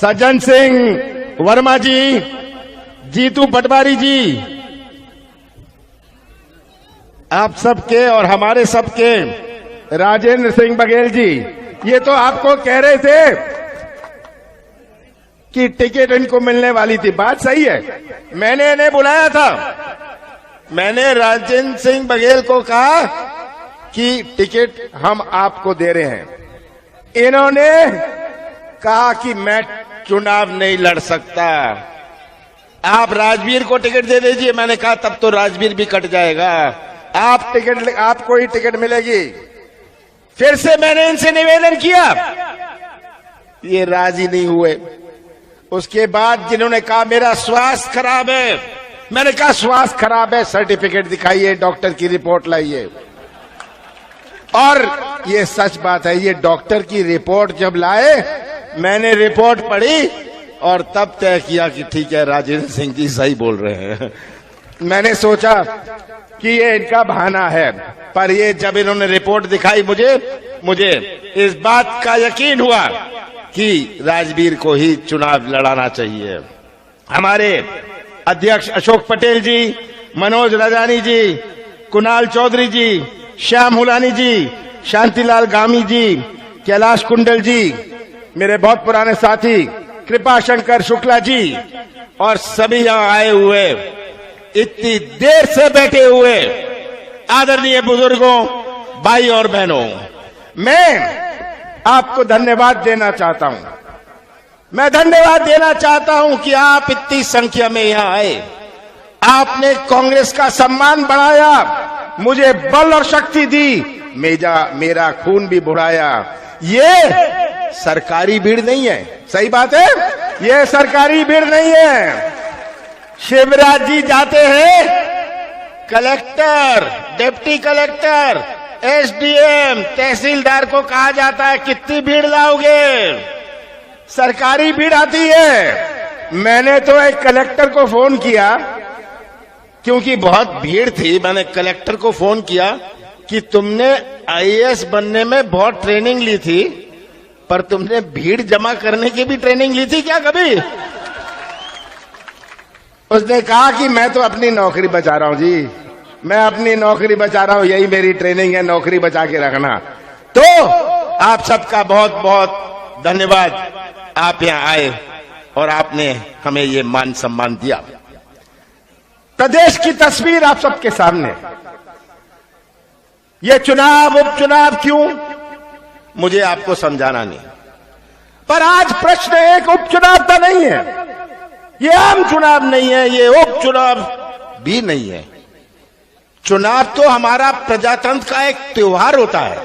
सज्जन सिंह वर्मा जी, जीतू पटवारी जी, आप सबके और हमारे सबके, राजेंद्र सिंह बघेल जी, ये तो आपको कह रहे थे कि टिकट इनको मिलने वाली थी। बात सही है, मैंने इन्हें बुलाया था। मैंने राजेंद्र सिंह बघेल को कहा कि टिकट हम आपको दे रहे हैं। इन्होंने कहा कि मैं चुनाव नहीं लड़ सकता, आप राजवीर को टिकट दे दीजिए। मैंने कहा तब तो राजवीर भी कट जाएगा, आपको ही टिकट मिलेगी। फिर से मैंने इनसे निवेदन किया, ये राजी नहीं हुए। उसके बाद जिन्होंने कहा मेरा स्वास्थ्य खराब है, मैंने कहा स्वास्थ्य खराब है, सर्टिफिकेट दिखाइए, डॉक्टर की रिपोर्ट लाइए। और ये सच बात है, ये डॉक्टर की रिपोर्ट जब लाए, मैंने रिपोर्ट पढ़ी और तब तय किया कि ठीक है, राजेंद्र सिंह जी सही बोल रहे हैं। मैंने सोचा कि ये इनका बहाना है, पर ये जब इन्होंने रिपोर्ट दिखाई मुझे इस बात का यकीन हुआ कि राजवीर को ही चुनाव लड़ाना चाहिए। हमारे अध्यक्ष अशोक पटेल जी, मनोज राजानी जी, कुणाल चौधरी जी, श्याम हुलानी जी, शांतिलाल गामी जी, कैलाश कुंडल जी, मेरे बहुत पुराने साथी कृपा शंकर शुक्ला जी, और सभी यहां आए हुए, इतनी देर से बैठे हुए आदरणीय बुजुर्गों, भाई और बहनों, मैं आपको धन्यवाद देना चाहता हूं। मैं धन्यवाद देना चाहता हूं कि आप इतनी संख्या में यहां आए। आपने कांग्रेस का सम्मान बढ़ाया, मुझे बल और शक्ति दी, मेरा खून भी बढ़ाया। ये सरकारी भीड़ नहीं है, सही बात है, ये सरकारी भीड़ नहीं है। शिवराज जी जाते हैं, कलेक्टर, डिप्टी कलेक्टर, एसडीएम, तहसीलदार को कहा जाता है कितनी भीड़ लाओगे, सरकारी भीड़ आती है। मैंने तो एक कलेक्टर को फोन किया, क्योंकि बहुत भीड़ थी, मैंने कलेक्टर को फोन किया कि तुमने आईएएस बनने में बहुत ट्रेनिंग ली थी, पर तुमने भीड़ जमा करने की भी ट्रेनिंग ली थी क्या कभी? उसने कहा कि मैं तो अपनी नौकरी बचा रहा हूं जी, मैं अपनी नौकरी बचा रहा हूं, यही मेरी ट्रेनिंग है, नौकरी बचा के रखना। तो आप सबका बहुत बहुत धन्यवाद, आप यहां आए और आपने हमें ये मान सम्मान दिया। प्रदेश की तस्वीर आप सबके सामने, ये चुनाव उपचुनाव क्यों, मुझे आपको समझाना नहीं, पर आज प्रश्न एक उपचुनाव का नहीं है, ये आम चुनाव नहीं है, ये उपचुनाव भी नहीं है। चुनाव तो हमारा प्रजातंत्र का एक त्योहार होता है।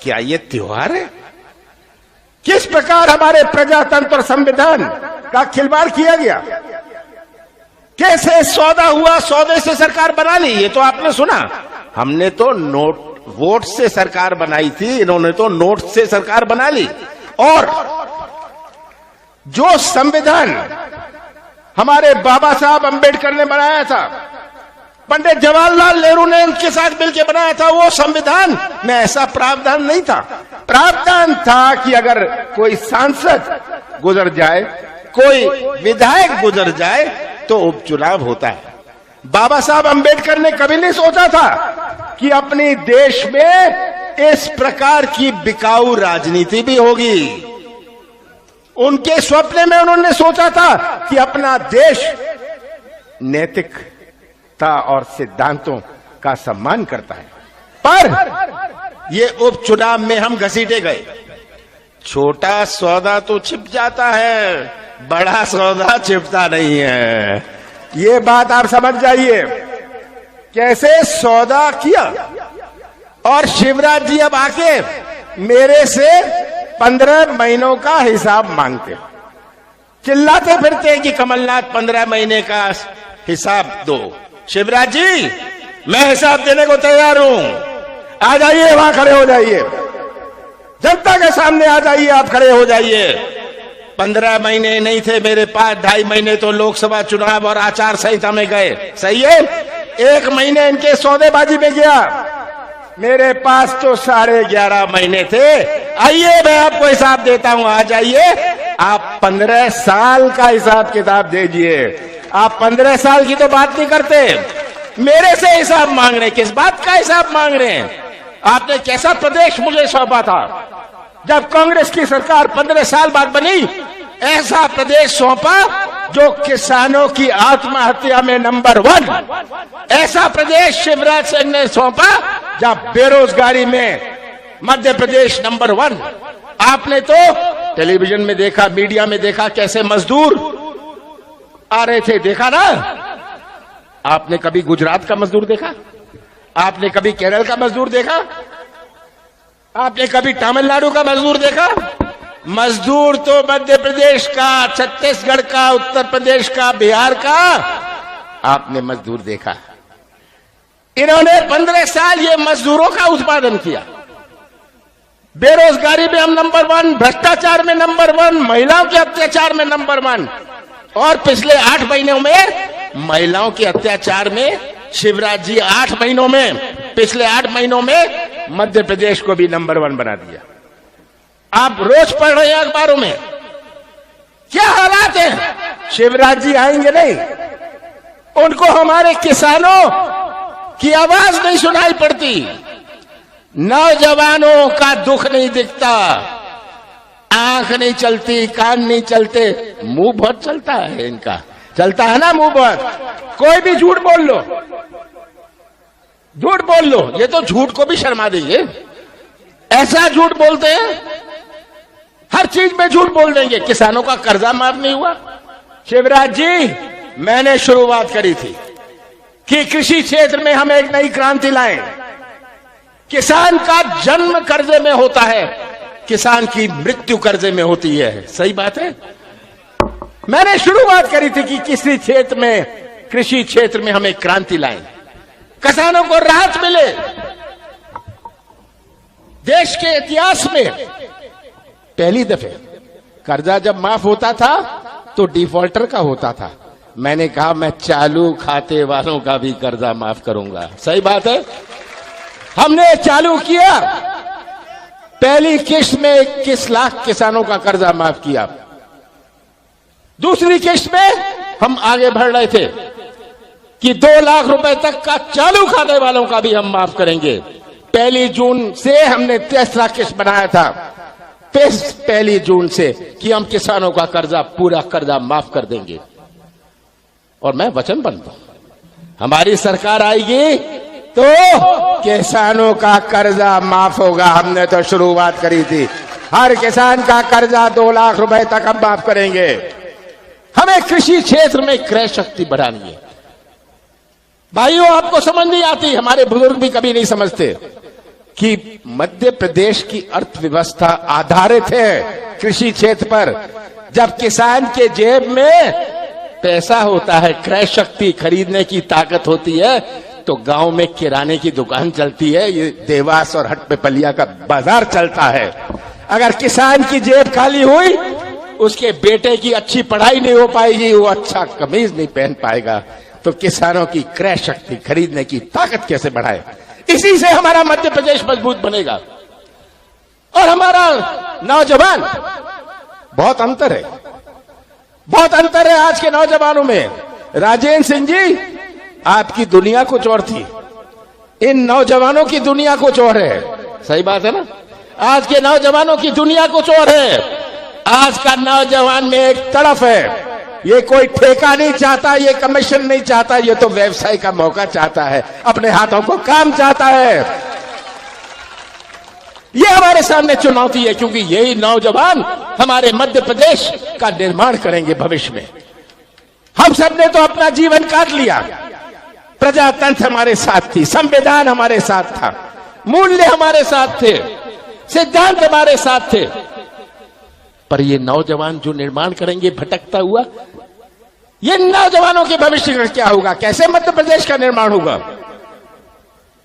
क्या ये त्योहार है? किस प्रकार हमारे प्रजातंत्र और संविधान का खिलवाड़ किया गया, कैसे सौदा हुआ, सौदे से सरकार बना ली, ये तो आपने सुना। हमने तो वोट से सरकार बनाई थी, इन्होंने तो नोट से सरकार बना ली। और जो संविधान हमारे बाबा साहब अंबेडकर ने बनाया था, पंडित जवाहरलाल नेहरू ने इनके साथ मिलकर बनाया था, वो संविधान में ऐसा प्रावधान नहीं था। प्रावधान था कि अगर कोई सांसद गुजर जाए, कोई विधायक गुजर जाए, तो उपचुनाव होता है। बाबा साहब अंबेडकर ने कभी नहीं सोचा था कि अपने देश में इस प्रकार की बिकाऊ राजनीति भी होगी। उनके स्वप्न में उन्होंने सोचा था कि अपना देश नैतिकता और सिद्धांतों का सम्मान करता है। पर ये उपचुनाव में हम घसीटे गए। छोटा सौदा तो छिप जाता है, बड़ा सौदा छिपता नहीं है, ये बात आप समझ जाइए। कैसे सौदा किया, और शिवराज जी अब आके मेरे से 15 महीनों का हिसाब मांगते, चिल्लाते फिरते कि कमलनाथ 15 महीने का हिसाब दो। शिवराज जी, मैं हिसाब देने को तैयार हूं, आ जाइए, वहां खड़े हो जाइए, जनता के सामने आ जाइए, आप खड़े हो जाइए। 15 महीने नहीं थे मेरे पास, 2.5 महीने तो लोकसभा चुनाव और आचार संहिता में गए, सही है। 1 महीने इनके सौदेबाजी में गया, मेरे पास तो 11.5 महीने थे। आइए, मैं आपको हिसाब देता हूं, आ जाइए। आप 15 साल का हिसाब किताब दीजिए। आप 15 साल की तो बात नहीं करते, मेरे से हिसाब मांग रहे हैं। किस बात का हिसाब मांग रहे हैं? आपने कैसा प्रदेश मुझे सौंपा था जब कांग्रेस की सरकार 15 साल बाद बनी? ऐसा प्रदेश सौंपा जो किसानों की आत्महत्या में नंबर 1। ऐसा प्रदेश शिवराज सिंह ने सौंपा जहां बेरोजगारी में मध्य प्रदेश नंबर 1। आपने तो टेलीविजन में देखा, मीडिया में देखा कैसे मजदूर आ रहे थे, देखा ना? आपने कभी गुजरात का मजदूर देखा? आपने कभी केरल का मजदूर देखा? आपने कभी तमिलनाडु का मजदूर देखा? मजदूर तो मध्य प्रदेश का, छत्तीसगढ़ का, उत्तर प्रदेश का, बिहार का आपने मजदूर देखा। इन्होंने 15 साल ये मजदूरों का उत्पादन किया। बेरोजगारी में हम नंबर 1, भ्रष्टाचार में नंबर 1, महिलाओं के अत्याचार में नंबर 1। और पिछले 8 महीनों में महिलाओं के अत्याचार में शिवराज जी 8 महीनों में, पिछले 8 महीनों में मध्य प्रदेश को भी नंबर 1 बना दिया। आप रोज पढ़ रहे हैं अखबारों में, क्या हालात हैं? शिवराज जी आएंगे नहीं, उनको हमारे किसानों की आवाज नहीं सुनाई पड़ती, नौजवानों का दुख नहीं दिखता, आंख नहीं चलती, कान नहीं चलते, मुंह बहुत चलता है इनका। चलता है ना मुंह बहुत। कोई भी झूठ बोल लो, झूठ बोल लो, ये तो झूठ को भी शर्मा देंगे। ऐसा झूठ बोलते हैं, हर चीज में झूठ बोल देंगे। किसानों का कर्जा माफ नहीं हुआ। शिवराज जी, मैंने शुरुआत करी थी कि कृषि क्षेत्र में हम एक नई क्रांति लाएं। किसान का जन्म कर्जे में होता है, किसान की मृत्यु कर्जे में होती है। सही बात है। मैंने शुरुआत करी थी कि किसी क्षेत्र में, कृषि क्षेत्र में हम एक क्रांति लाएं, किसानों को राहत मिले। देश के इतिहास में पहली दफे कर्जा जब माफ होता था तो डिफॉल्टर का होता था। मैंने कहा मैं चालू खाते वालों का भी कर्जा माफ करूंगा। सही बात है। हमने चालू किया, पहली किश्त में 21 लाख किसानों का कर्जा माफ किया। दूसरी किश्त में हम आगे बढ़ रहे थे कि 2 लाख रुपए तक का चालू खाते वालों का भी हम माफ करेंगे। 1 जून से हमने 3 किश्त बनाया था, 1 जून से कि हम किसानों का कर्जा, पूरा कर्जा माफ कर देंगे। और मैं वचनबद्ध हूं, हमारी सरकार आएगी तो किसानों का कर्जा माफ होगा। हमने तो शुरुआत करी थी, हर किसान का कर्जा 2 लाख रुपए तक हम माफ करेंगे। हमें कृषि क्षेत्र में क्रय शक्ति बढ़ानी है। भाइयों, आपको समझ नहीं आती, हमारे बुजुर्ग भी कभी नहीं समझते कि मध्य प्रदेश की अर्थव्यवस्था आधारित है कृषि क्षेत्र पर। जब किसान के जेब में पैसा होता है, क्रय शक्ति, खरीदने की ताकत होती है, तो गांव में किराने की दुकान चलती है, ये देवास और हटपिपलिया का बाजार चलता है। अगर किसान की जेब खाली हुई, उसके बेटे की अच्छी पढ़ाई नहीं हो पाएगी, वो अच्छा कमीज नहीं पहन पाएगा। तो किसानों की क्रय शक्ति, खरीदने की ताकत कैसे बढ़ाए? इसी से हमारा मध्य प्रदेश मजबूत बनेगा। और हमारा नौजवान, बहुत अंतर है, बहुत अंतर है आज के नौजवानों में। राजेंद्र सिंह जी, आपकी दुनिया कुछ और थी, इन नौजवानों की दुनिया कुछ और है। सही बात है ना? आज के नौजवानों की दुनिया कुछ और है। आज का नौजवान में एक तड़फ है, ये कोई ठेका नहीं चाहता, ये कमीशन नहीं चाहता, ये तो व्यवसाय का मौका चाहता है, अपने हाथों को काम चाहता है। ये हमारे सामने चुनौती है, क्योंकि यही नौजवान हमारे मध्य प्रदेश का निर्माण करेंगे भविष्य में। हम सब ने तो अपना जीवन काट लिया, प्रजातंत्र हमारे साथ थी, संविधान हमारे साथ था, मूल्य हमारे साथ थे, सिद्धांत हमारे साथ थे, पर ये नौजवान जो निर्माण करेंगे भटकता हुआ, ये नौजवानों के भविष्य का क्या होगा? कैसे मध्य प्रदेश का निर्माण होगा?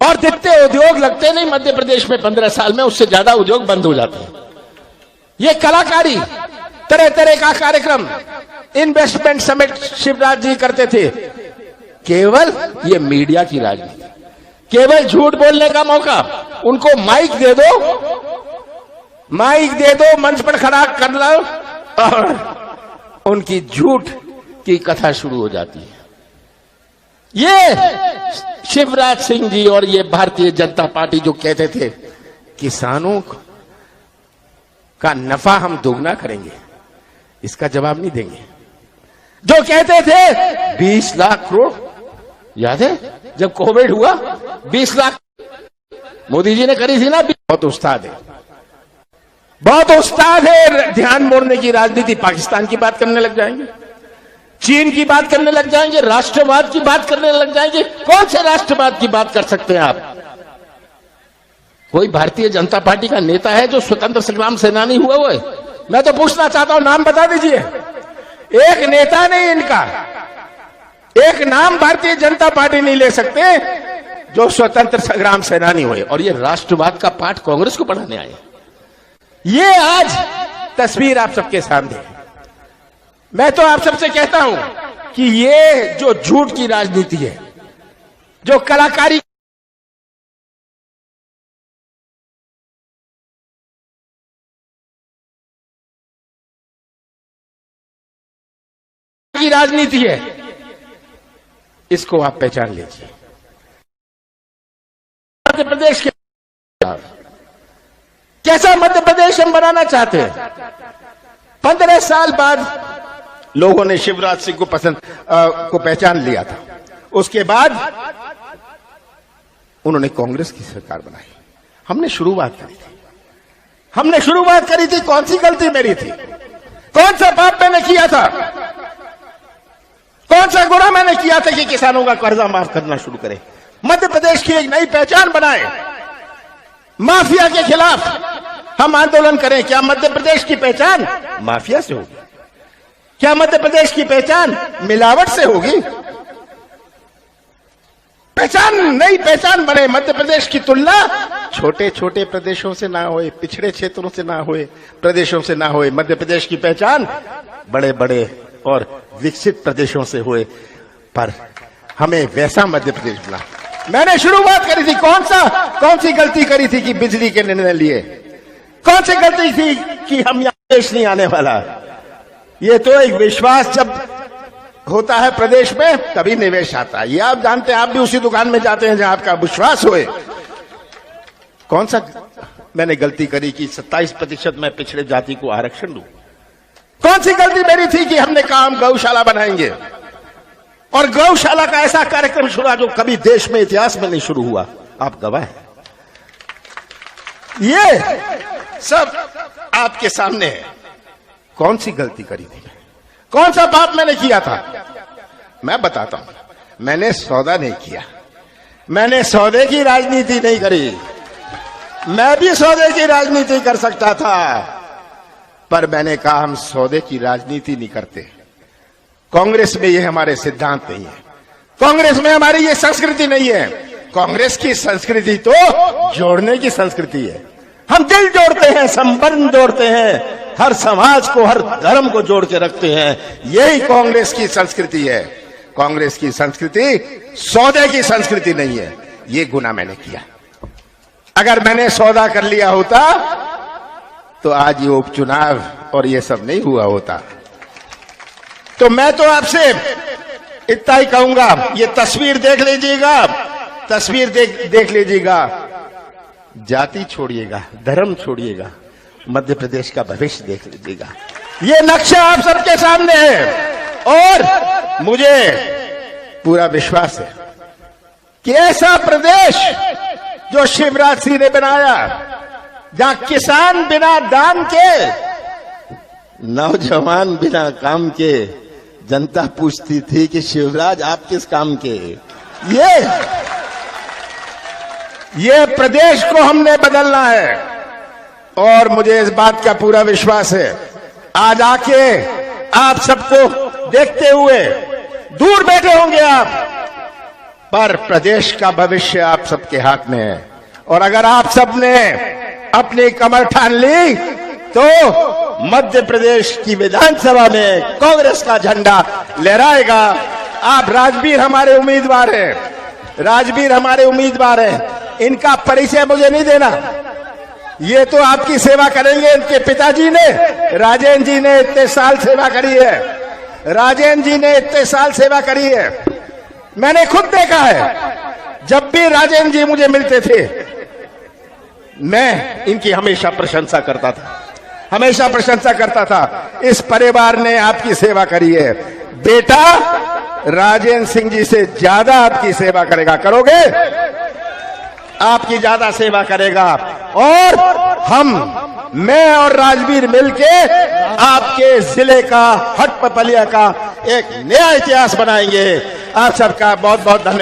और जितने उद्योग लगते नहीं मध्य प्रदेश में 15 साल में, उससे ज्यादा उद्योग बंद हो जाते हैं। ये कलाकारी, तरह तरह का कार्यक्रम, इन्वेस्टमेंट समिट शिवराज जी करते थे। केवल ये मीडिया की राजनीति, केवल झूठ बोलने का मौका। उनको माइक दे दो, माइक दे दो, मंच पर खड़ा कर लो और उनकी झूठ की कथा शुरू हो जाती है। ये शिवराज सिंह जी और ये भारतीय जनता पार्टी जो कहते थे किसानों का नफा हम दोगुना करेंगे, इसका जवाब नहीं देंगे। जो कहते थे 20 लाख करोड़, याद है जब कोविड हुआ 20 लाख मोदी जी ने करी थी ना। बहुत उस्ताद है, बहुत उस्ताद है ध्यान मोड़ने की राजनीति। पाकिस्तान की बात करने लग जाएंगे, चीन की बात करने लग जाएंगे, राष्ट्रवाद की बात करने लग जाएंगे। कौन से राष्ट्रवाद की बात कर सकते हैं आप? कोई भारतीय जनता पार्टी का नेता है जो स्वतंत्र संग्राम सेनानी हुआ हुआ है? मैं तो पूछना चाहता हूं, नाम बता दीजिए। एक नेता नहीं इनका, एक नाम भारतीय जनता पार्टी नहीं ले सकते जो स्वतंत्र संग्राम सेनानी हुए। और ये राष्ट्रवाद का पाठ कांग्रेस को पढ़ाने आए। ये आज तस्वीर आप सबके सामने है। मैं तो आप सबसे कहता हूं कि ये जो झूठ की राजनीति है, जो कलाकारी की राजनीति है, इसको आप पहचान लीजिए। मध्य प्रदेश के कैसा मध्य प्रदेश हम बनाना चाहते हैं? 15 साल बाद लोगों ने शिवराज सिंह को को पहचान लिया था। उसके बाद उन्होंने कांग्रेस की सरकार बनाई। हमने शुरुआत करी थी। कौन सी गलती मेरी थी? कौन सा पाप मैंने किया था? कौन सा गुनाह मैंने किया था कि किसानों का कर्जा माफ करना शुरू करें? मध्य प्रदेश की एक नई पहचान बनाए, माफिया के खिलाफ हम आंदोलन करें। क्या मध्य प्रदेश की पहचान माफिया से होगी? क्या मध्य प्रदेश की पहचान मिलावट से होगी? नई पहचान बने। मध्य प्रदेश की तुलना छोटे छोटे प्रदेशों से ना होए, पिछड़े क्षेत्रों से ना होए, प्रदेशों से ना होए। मध्य प्रदेश की पहचान बड़े बड़े और विकसित प्रदेशों से हुए। पर हमें वैसा मध्य प्रदेश बना। मैंने शुरुआत करी थी। कौन सी गलती करी थी कि बिजली के निर्णय लिए? कौन सी गलती थी कि हम यहां देश नहीं आने वाला? ये तो एक विश्वास जब होता है प्रदेश में तभी निवेश आता है। ये आप जानते हैं, आप भी उसी दुकान में जाते हैं जहां आपका विश्वास होए। कौन सा मैंने गलती करी कि 27% मैं पिछड़े जाति को आरक्षण दूं? कौन सी गलती मेरी थी कि हमने कहा हम गौशाला बनाएंगे? और गौशाला का ऐसा कार्यक्रम शुरू जो कभी देश में इतिहास में नहीं शुरू हुआ। आप गवाह हैं। ये सब आपके सामने है। कौन सी गलती करी थी? कौन सा पाप मैंने किया था? मैं बताता हूं। मैंने सौदा नहीं किया। मैंने सौदे की राजनीति नहीं करी। मैं भी सौदे की राजनीति कर सकता था, पर मैंने कहा हम सौदे की राजनीति नहीं करते। कांग्रेस में ये हमारे सिद्धांत नहीं है। कांग्रेस में हमारी ये संस्कृति नहीं है। कांग्रेस की संस्कृति तो जोड़ने की संस्कृति है। हम दिल जोड़ते हैं, संबंध जोड़ते हैं, हर समाज को, हर धर्म को जोड़ के रखते हैं। यही कांग्रेस की संस्कृति है। कांग्रेस की संस्कृति सौदे की संस्कृति नहीं है। ये गुनाह मैंने किया। अगर मैंने सौदा कर लिया होता तो आज ये उपचुनाव और ये सब नहीं हुआ होता। तो मैं तो आपसे इतना ही कहूंगा, ये तस्वीर देख लीजिएगा, तस्वीर देख लीजिएगा। जाति छोड़िएगा, धर्म छोड़िएगा, मध्य प्रदेश का भविष्य देख लीजिएगा। ये नक्शा आप सबके सामने है और मुझे पूरा विश्वास है कि ऐसा प्रदेश जो शिवराज सिंह ने बनाया, जहां किसान बिना दाम के, नौजवान बिना काम के, जनता पूछती थी कि शिवराज आप किस काम के? ये प्रदेश को हमने बदलना है और मुझे इस बात का पूरा विश्वास है। आज आके आप सबको देखते हुए दूर बैठे होंगे आप, पर प्रदेश का भविष्य आप सबके हाथ में है। और अगर आप सबने अपनी कमर ठान ली तो मध्य प्रदेश की विधानसभा में कांग्रेस का झंडा लहराएगा। आप राजवीर हमारे उम्मीदवार हैं, राजवीर हमारे उम्मीदवार हैं। इनका परिचय मुझे नहीं देना, ये तो आपकी सेवा करेंगे। इनके पिताजी ने, राजेंद्र जी ने इतने साल सेवा करी है। राजेंद्र जी ने इतने साल सेवा करी है। मैंने खुद देखा है, जब भी राजेंद्र जी मुझे मिलते थे, मैं इनकी हमेशा प्रशंसा करता था, हमेशा प्रशंसा करता था। इस परिवार ने आपकी सेवा करी है। बेटा राजेंद्र सिंह जी से ज्यादा आपकी सेवा करेगा। करोगे? आपकी ज्यादा सेवा करेगा। और मैं और राजवीर मिलके आपके जिले का, हटपपलिया का एक नया इतिहास बनाएंगे। आप सबका बहुत बहुत धन्यवाद।